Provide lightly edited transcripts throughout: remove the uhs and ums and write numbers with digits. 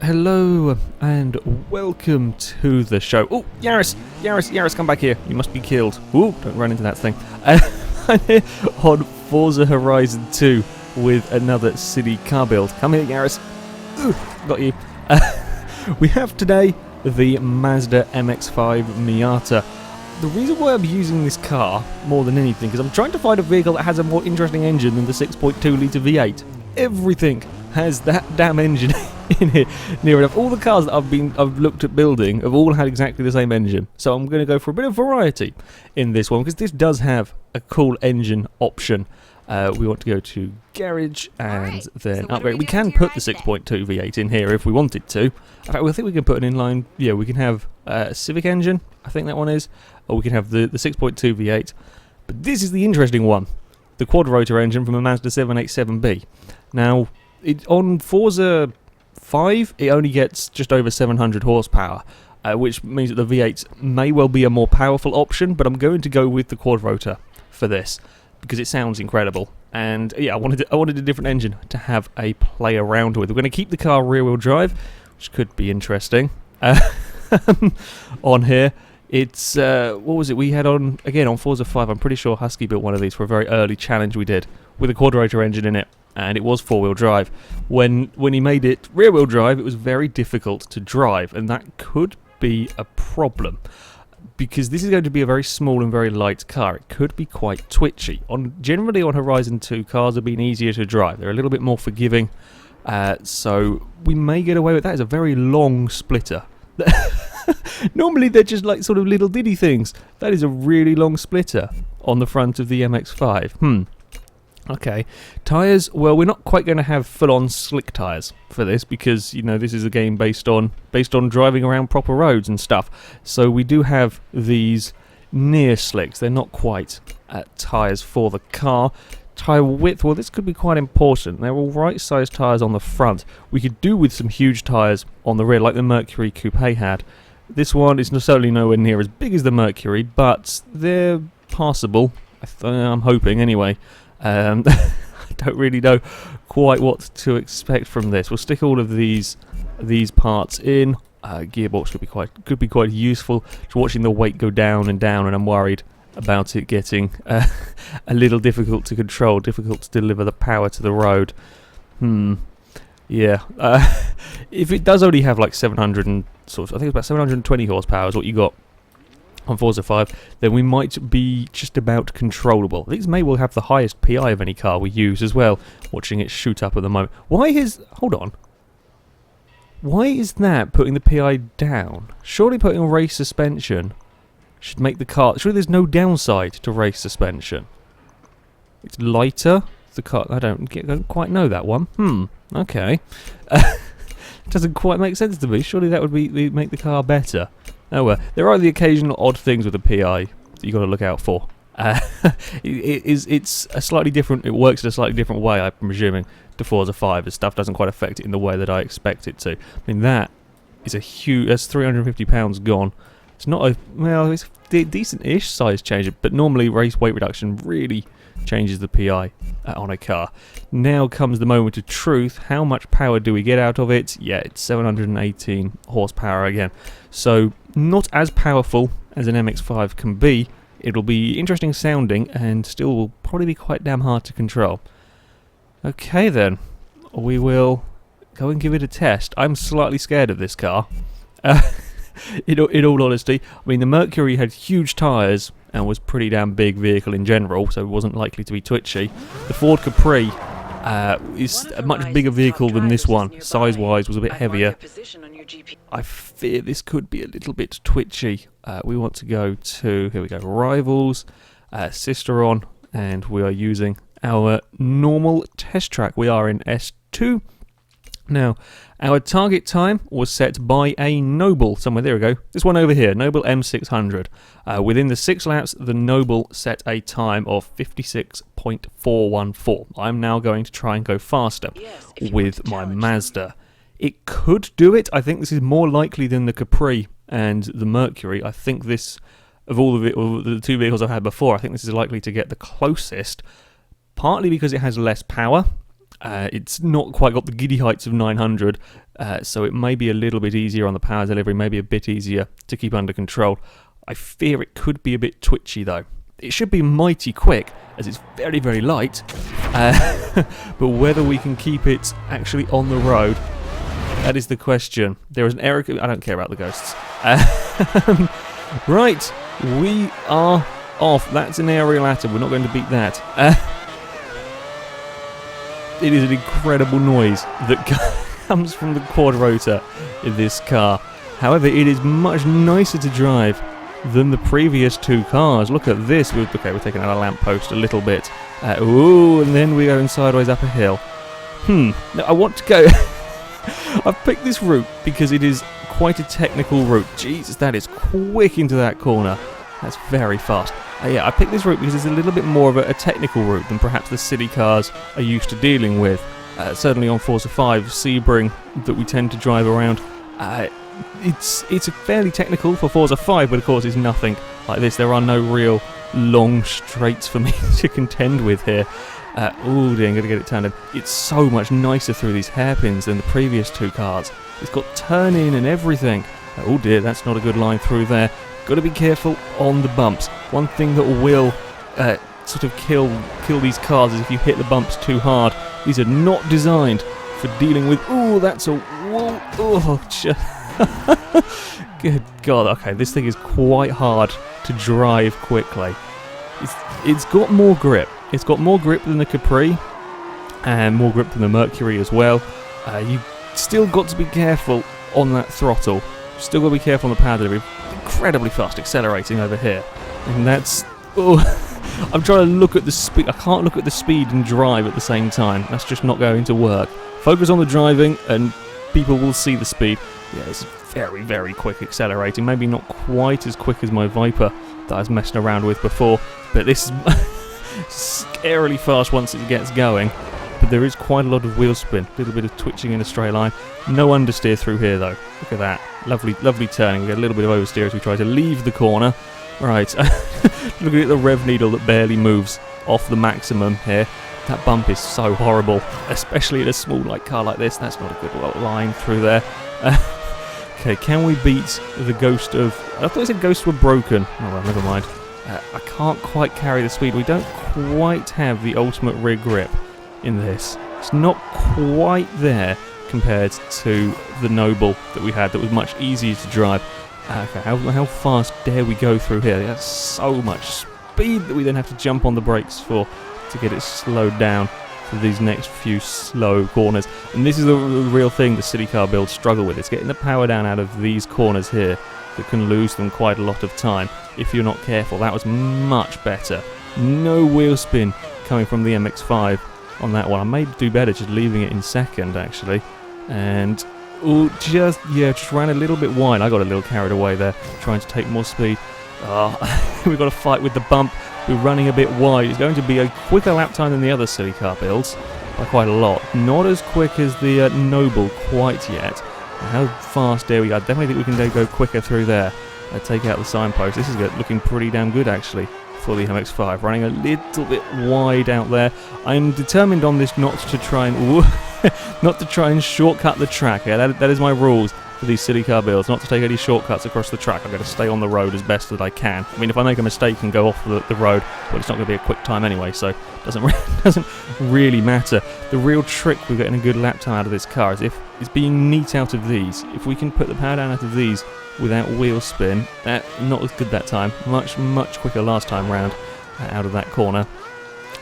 Hello and welcome to the show. Oh, Yaris, come back here. You must be killed. Ooh, don't run into that thing. I'm here on Forza Horizon 2 with another city car build. Come here, Yaris. Ooh, got you. We have today the Mazda MX-5 Miata. The reason why I'm using this car more than anything is I'm trying to find a vehicle that has a more interesting engine than the 6.2 litre V8. Everything has that damn engine in here near enough. All the cars that I've looked at building have all had exactly the same engine. So I'm going to go for a bit of variety in this one because this does have a cool engine option. We want to go to garage and then upgrade. We can put the 6.2 V8 in here if we wanted to. In fact, I think we can put an inline. Yeah, we can have a Civic engine. I think that one is, or we can have the 6.2 V8. But this is the interesting one, the quad rotor engine from a Mazda 787B. Now, on Forza 5, it only gets just over 700 horsepower, which means that the V8 may well be a more powerful option, but I'm going to go with the quad rotor for this because it sounds incredible. And yeah, I wanted a different engine to have a play around with. We're going to keep the car rear-wheel drive, which could be interesting. On here, it's what was it we had on again on Forza 5? I'm pretty sure Husky built one of these for a very early challenge we did with a quad rotor engine in it. And it was four-wheel drive. When he made it rear-wheel drive, it was very difficult to drive, and that could be a problem because this is going to be a very small and very light car. It could be quite twitchy. Generally on Horizon 2, cars have been easier to drive. They're a little bit more forgiving, so we may get away with that. It's a very long splitter. Normally they're just like sort of little diddy things. That is a really long splitter on the front of the MX-5. Okay, tyres, well, we're not quite going to have full-on slick tyres for this because, you know, this is a game based on driving around proper roads and stuff. So we do have these near slicks. They're not quite tyres for the car. Tyre width, well, this could be quite important. They're all right-sized tyres on the front. We could do with some huge tyres on the rear, like the Mercury Coupe had. This one is certainly nowhere near as big as the Mercury, but they're passable. I'm hoping, anyway. I don't really know quite what to expect from this. We'll stick all of these parts in. Gearbox could be quite useful. Just watching the weight go down, and I'm worried about it getting a little difficult to control, difficult to deliver the power to the road. Yeah. If it does only have like 700 and sort of, I think it's about 720 horsepower is what you got on Forza 5, then we might be just about controllable. These may well have the highest PI of any car we use as well, watching it shoot up at the moment. Hold on. Why is that putting the PI down? Surely putting a race suspension should make the car... Surely there's no downside to race suspension. It's lighter. The car... I don't quite know that one. Okay. Doesn't quite make sense to me. Surely that would make the car better. Oh well, there are the occasional odd things with the PI that you've got to look out for. It's a slightly different. It works in a slightly different way, I'm presuming, to Forza 5. As stuff doesn't quite affect it in the way that I expect it to. I mean, that is a huge. That's 350 pounds gone. It's not a it's a decent-ish size change, but normally race weight reduction really changes the PI on a car. Now comes the moment of truth. How much power do we get out of it? Yeah, it's 718 horsepower again. So not as powerful as an MX-5 can be. It'll be interesting sounding and still will probably be quite damn hard to control. Okay then, we will go and give it a test. I'm slightly scared of this car. In all honesty, I mean, the Mercury had huge tyres and was pretty damn big vehicle in general, so it wasn't likely to be twitchy. The Ford Capri is a much bigger vehicle than this one. Size-wise, was a bit heavier. I fear this could be a little bit twitchy. We want to go to, here we go, Rivals, Cisteron, and we are using our normal test track. We are in S2. Now, our target time was set by a Noble, somewhere, there we go, this one over here, Noble M600. Within the 6 laps, the Noble set a time of 56.414. I'm now going to try and go faster with my Mazda. It could do it. I think this is more likely than the Capri and the Mercury. I think this, of all the two vehicles I've had before, I think this is likely to get the closest, partly because it has less power, It's not quite got the giddy heights of 900, so it may be a little bit easier on the power delivery, maybe a bit easier to keep under control. I fear it could be a bit twitchy though. It should be mighty quick, as it's very, very light, but whether we can keep it actually on the road, that is the question. There is an error. I don't care about the ghosts. Right, we are off. That's an aerial atom. We're not going to beat that. It is an incredible noise that comes from the quad rotor in this car. However, it is much nicer to drive than the previous two cars. Look at this. Okay, we're taking out a lamppost a little bit. Ooh, and then we're going sideways up a hill. No, I want to go... I've picked this route because it is quite a technical route. Jesus, that is quick into that corner. That's very fast. Yeah, I picked this route because it's a little bit more of a technical route than perhaps the city cars are used to dealing with. Certainly on Forza 5, Sebring that we tend to drive around, it's fairly technical for Forza 5, but of course it's nothing like this. There are no real long straights for me to contend with here. Oh dear, I'm going to get it turned in. It's so much nicer through these hairpins than the previous two cars. It's got turn in and everything. Oh dear, that's not a good line through there. Got to be careful on the bumps. One thing that will sort of kill these cars is if you hit the bumps too hard. These are not designed for dealing with... Ooh, that's a... Whoa, oh, good God. Okay, this thing is quite hard to drive quickly. It's got more grip. It's got more grip than the Capri, and more grip than the Mercury as well. You've still got to be careful on that throttle. Still got to be careful on the power delivery. Incredibly fast accelerating over here. And that's... Oh, I'm trying to look at the speed. I can't look at the speed and drive at the same time. That's just not going to work. Focus on the driving and people will see the speed. Yeah, it's very, very quick accelerating. Maybe not quite as quick as my Viper that I was messing around with before, but this is scarily fast once it gets going. But there is quite a lot of wheel spin, a little bit of twitching in a straight line. No understeer through here though. Look at that. Lovely, lovely turning. We get a little bit of oversteer as we try to leave the corner. Right, looking at the rev needle that barely moves off the maximum here. That bump is so horrible, especially in a small car like this. That's not a good line through there. Okay, can we beat the Ghost of... I thought it said Ghosts were broken. Oh well, never mind. I can't quite carry the speed. We don't quite have the ultimate rear grip in this. It's not quite there compared to the Noble that we had that was much easier to drive. Okay, how fast dare we go through here? That's so much speed that we then have to jump on the brakes for to get it slowed down for these next few slow corners. And this is the real thing the city car builds struggle with. It's getting the power down out of these corners here that can lose them quite a lot of time if you're not careful. That was much better. No wheel spin coming from the MX-5 on that one. I may do better just leaving it in second actually. And just ran a little bit wide. I got a little carried away there trying to take more speed. We've got to fight with the bump. We're running a bit wide. It's going to be a quicker lap time than the other city car builds by quite a lot. Not as quick as the Noble quite yet. How fast dare we go? I definitely think we can go quicker through there. Take out the signpost. This is looking pretty damn good actually for the MX-5. Running a little bit wide out there. I'm determined on this not to try and shortcut the track. Yeah, that is my rules for these city car builds. Not to take any shortcuts across the track. I'm going to stay on the road as best that I can. I mean, if I make a mistake and go off the road, well, it's not going to be a quick time anyway, so it doesn't really matter. The real trick with getting a good lap time out of this car is being neat out of these. If we can put the power down out of these without wheel spin, not as good that time. Much quicker last time round out of that corner.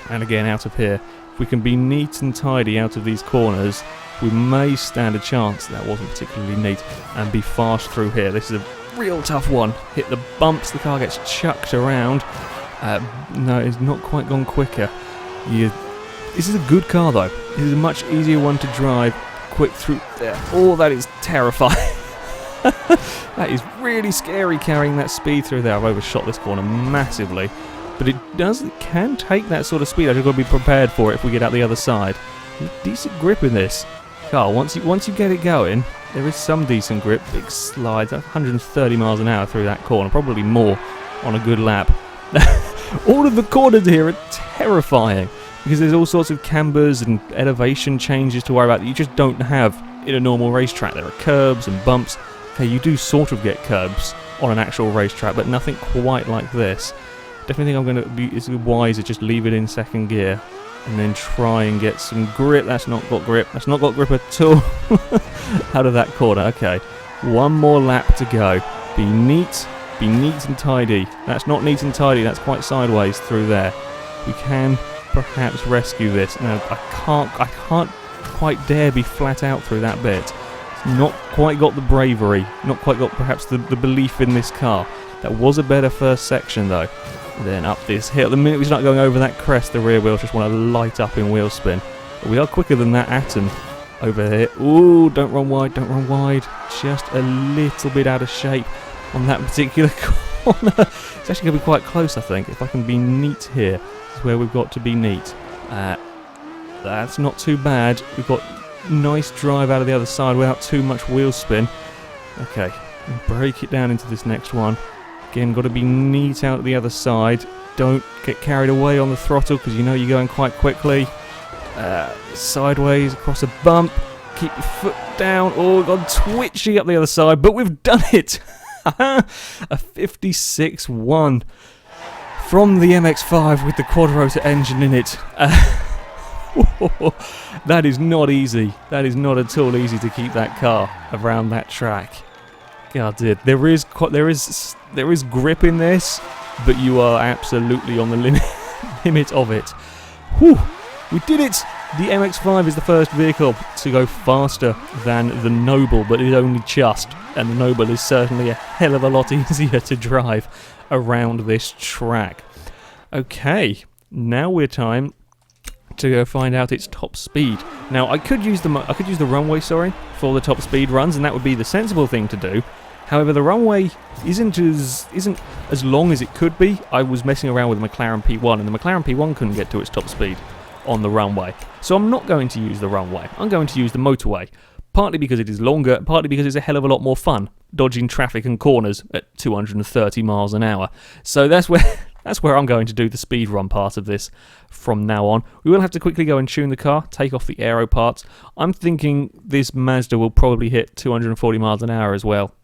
And again out of here. If we can be neat and tidy out of these corners, we may stand a chance. That wasn't particularly neat. And be fast through here. This is a real tough one. Hit the bumps, the car gets chucked around. No, it's not quite gone quicker. This is a good car though. This is a much easier one to drive quick through there. Oh, that is terrifying. That is really scary carrying that speed through there. I've overshot this corner massively. But it can take that sort of speed. I've got to be prepared for it if we get out the other side. Decent grip in this car. Once you get it going, there is some decent grip. Big slides, 130 miles an hour through that corner. Probably more on a good lap. All of the corners here are terrifying. because there's all sorts of cambers and elevation changes to worry about that you just don't have in a normal racetrack. There are curbs and bumps. Okay, you do sort of get curbs on an actual racetrack, but nothing quite like this. Definitely think I'm going to be, it's wiser just leave it in second gear and then try and get some grip. That's not got grip. That's not got grip at all. Out of that corner. Okay, one more lap to go. Be neat and tidy. That's not neat and tidy. That's quite sideways through there. We can perhaps rescue this. No, I can't quite dare be flat out through that bit. It's not quite got the bravery. Not quite got perhaps the belief in this car. That was a better first section though. Then up this hill. The minute we start going over that crest, the rear wheels just want to light up in wheel spin. But we are quicker than that atom over here. Ooh, don't run wide, don't run wide. Just a little bit out of shape on that particular corner. It's actually going to be quite close, I think. If I can be neat here, is where we've got to be neat. That's not too bad. We've got nice drive out of the other side without too much wheel spin. Okay, break it down into this next one. Again, got to be neat out the other side. Don't get carried away on the throttle because you know you're going quite quickly. Sideways across a bump. Keep your foot down. Oh, we've gone twitchy up the other side, but we've done it. A 56.1 from the MX-5 with the quad-rotor engine in it. That is not easy. That is not at all easy to keep that car around that track. God, there is grip in this, but you are absolutely on the limit of it. Whew, we did it! The MX-5 is the first vehicle to go faster than the Noble, but it's only just, and the Noble is certainly a hell of a lot easier to drive around this track. Okay, now we're time to go find out its top speed. Now I could use the runway, for the top speed runs, and that would be the sensible thing to do. However, the runway isn't as long as it could be. I was messing around with the McLaren P1, and the McLaren P1 couldn't get to its top speed on the runway. So I'm not going to use the runway. I'm going to use the motorway. Partly because it is longer, partly because it's a hell of a lot more fun dodging traffic and corners at 230 miles an hour. So that's where I'm going to do the speed run part of this from now on. We will have to quickly go and tune the car, take off the aero parts. I'm thinking this Mazda will probably hit 240 miles an hour as well.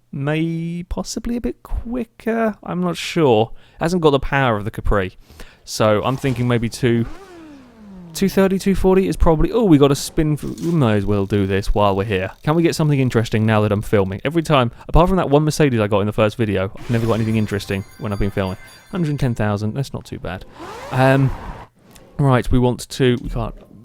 Possibly a bit quicker, I'm not sure. It hasn't got the power of the Capri. So I'm thinking maybe 230, 240 is probably... Oh, we got a spin... We may as well do this while we're here. Can we get something interesting now that I'm filming? Every time, apart from that one Mercedes I got in the first video, I've never got anything interesting when I've been filming. 110,000, that's not too bad. Right, we can't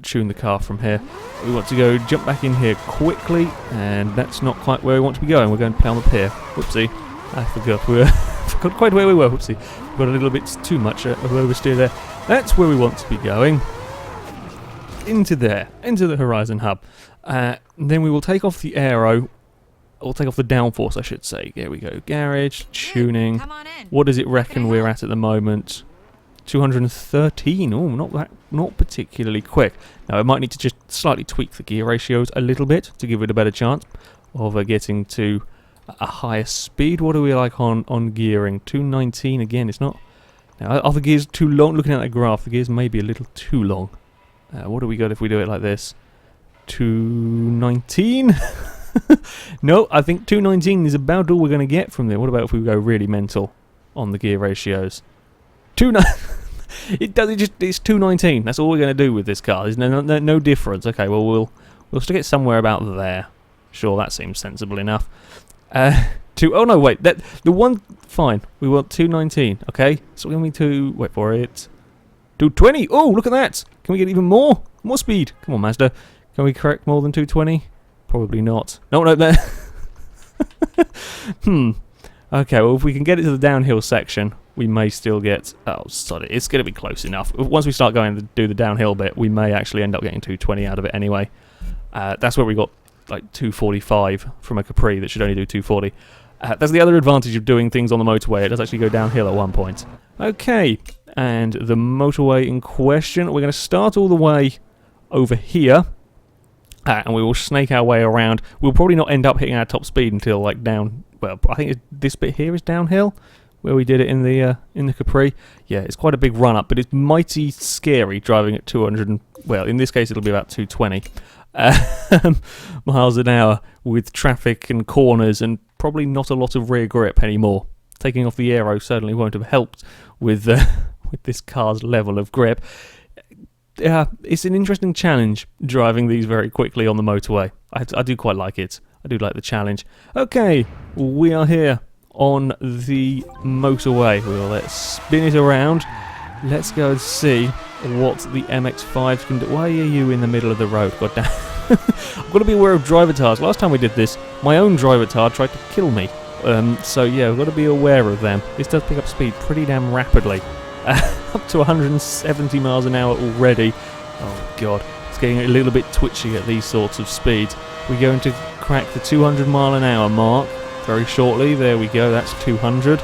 tune the car from here. We want to go jump back in here quickly, and that's not quite where we want to be going. We're going to plumb up here. Whoopsie. I forgot forgot quite where we were. Whoopsie. We've got a little bit too much of oversteer there. That's where we want to be going. Into there, into the Horizon Hub. Then we will take off the aero. We'll take off the downforce, I should say. There we go. Garage, tuning. Come on in. What does it reckon we're at the moment? 213. Oh, not particularly quick. Now I might need to just slightly tweak the gear ratios a little bit to give it a better chance of getting to a higher speed. What are we like on gearing? 219 again. It's not. Now, are the gears too long? Looking at that graph, the gears may be a little too long. What do we got if we do it like this? 219. No, I think 219 is about all we're going to get from there. What about if we go really mental on the gear ratios? It's 219. That's all we're going to do with this car. There's no difference. Okay, well we'll stick it somewhere about there. Sure, that seems sensible enough. Oh no, wait. Fine. We want 219. Okay, so we're going to wait for it. 220. Oh, look at that. Can we get even more speed? Come on, Mazda. Can we correct more than 220? Probably not. No, there. Okay, well, if we can get it to the downhill section, we may still get... Oh, sorry, it's going to be close enough. Once we start going to do the downhill bit, we may actually end up getting 220 out of it anyway. That's where we got like 245 from a Capri that should only do 240. That's the other advantage of doing things on the motorway. It does actually go downhill at one point. Okay, and the motorway in question, we're going to start all the way over here. And we will snake our way around. We'll probably not end up hitting our top speed until like down... Well, I think this bit here is downhill. where we did it in the Capri. Yeah, it's quite a big run up, but it's mighty scary driving at 200. Well, in this case, it'll be about 220 miles an hour with traffic and corners, and probably not a lot of rear grip anymore. Taking off the aero certainly won't have helped with this car's level of grip. It's an interesting challenge driving these very quickly on the motorway. I do quite like it. I do like the challenge. Okay, we are here on the motorway. Let's spin it around. Let's go and see what the MX-5 can do. Why are you in the middle of the road? God damn. I've got to be aware of driver tars. Last time we did this, my own driver tar tried to kill me. So yeah, we've got to be aware of them. This does pick up speed pretty damn rapidly. Up to 170 miles an hour already. Oh god, it's getting a little bit twitchy at these sorts of speeds. We're going to crack the 200 mile an hour mark very shortly. There we go, that's 200.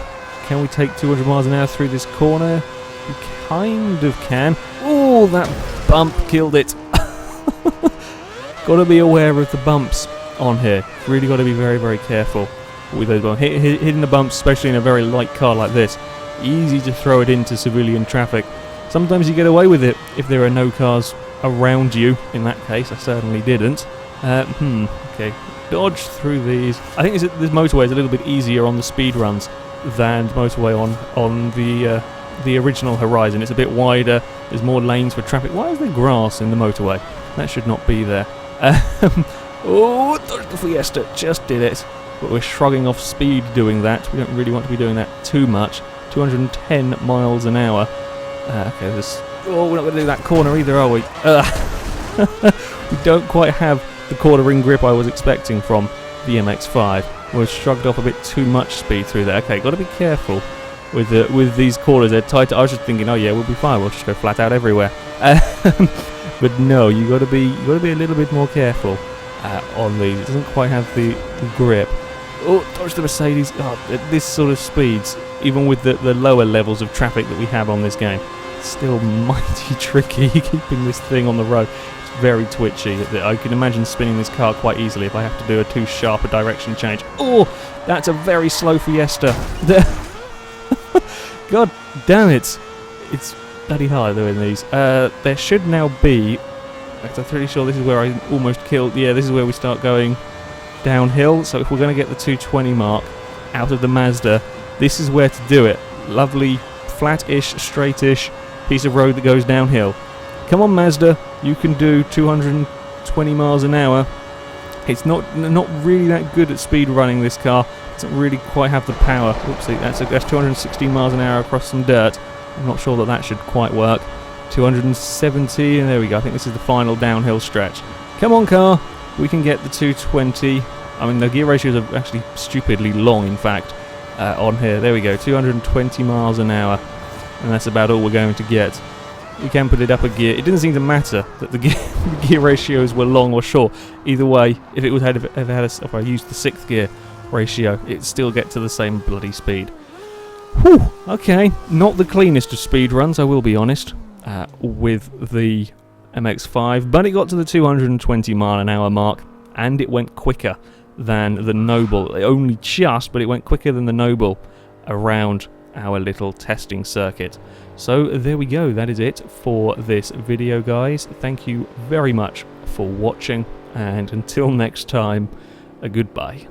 Can we take 200 miles an hour through this corner? We kind of can. Oh, that bump killed it. Got to be aware of the bumps on here. Really got to be very, very careful with those bumps. Hitting the bumps, especially in a very light car like this, easy to throw it into civilian traffic. Sometimes you get away with it if there are no cars around you. In that case, I certainly didn't. Okay, dodge through these. I think this motorway is a little bit easier on the speed runs than motorway on the original Horizon. It's a bit wider. There's more lanes for traffic. Why is there grass in the motorway? That should not be there. Oh, dodge the Fiesta. Just did it. But we're shrugging off speed doing that. We don't really want to be doing that too much. 210 miles an hour. Okay, we're not going to do that corner either, are we? We don't quite have the quarter ring grip I was expecting from the MX-5. We've shrugged off a bit too much speed through there. Okay, got to be careful with these corners. They're tight. I was just thinking, oh yeah, we'll be fine. We'll just go flat out everywhere. But no, you got to be a little bit more careful on these. It doesn't quite have the grip. Oh, dodge the Mercedes. Oh, at this sort of speeds, even with the lower levels of traffic that we have on this game, it's still mighty tricky keeping this thing on the road. It's very twitchy. I can imagine spinning this car quite easily if I have to do a too sharp a direction change. Oh, that's a very slow Fiesta. God damn it. It's bloody hard doing these. There should now be... I'm pretty sure this is where I almost killed... Yeah, this is where we start going downhill. So if we're going to get the 220 mark out of the Mazda, this is where to do it. Lovely, flat-ish, straight-ish piece of road that goes downhill. Come on, Mazda. You can do 220 miles an hour. It's not really that good at speed running, this car. It doesn't really quite have the power. Oopsie, that's 216 miles an hour across some dirt. I'm not sure that should quite work. 270, and there we go. I think this is the final downhill stretch. Come on, car. We can get the 220. I mean, the gear ratios are actually stupidly long, in fact, on here. There we go, 220 miles an hour. And that's about all we're going to get. We can put it up a gear. It didn't seem to matter that the gear ratios were long or short. Either way, if I used the 6th gear ratio, it'd still get to the same bloody speed. Whew, okay, not the cleanest of speed runs, I will be honest, with the MX-5, but it got to the 220 mile an hour mark, and it went quicker than the Noble. Only just, but it went quicker than the Noble around our little testing circuit. So there we go, that is it for this video, guys. Thank you very much for watching, and until next time, a goodbye.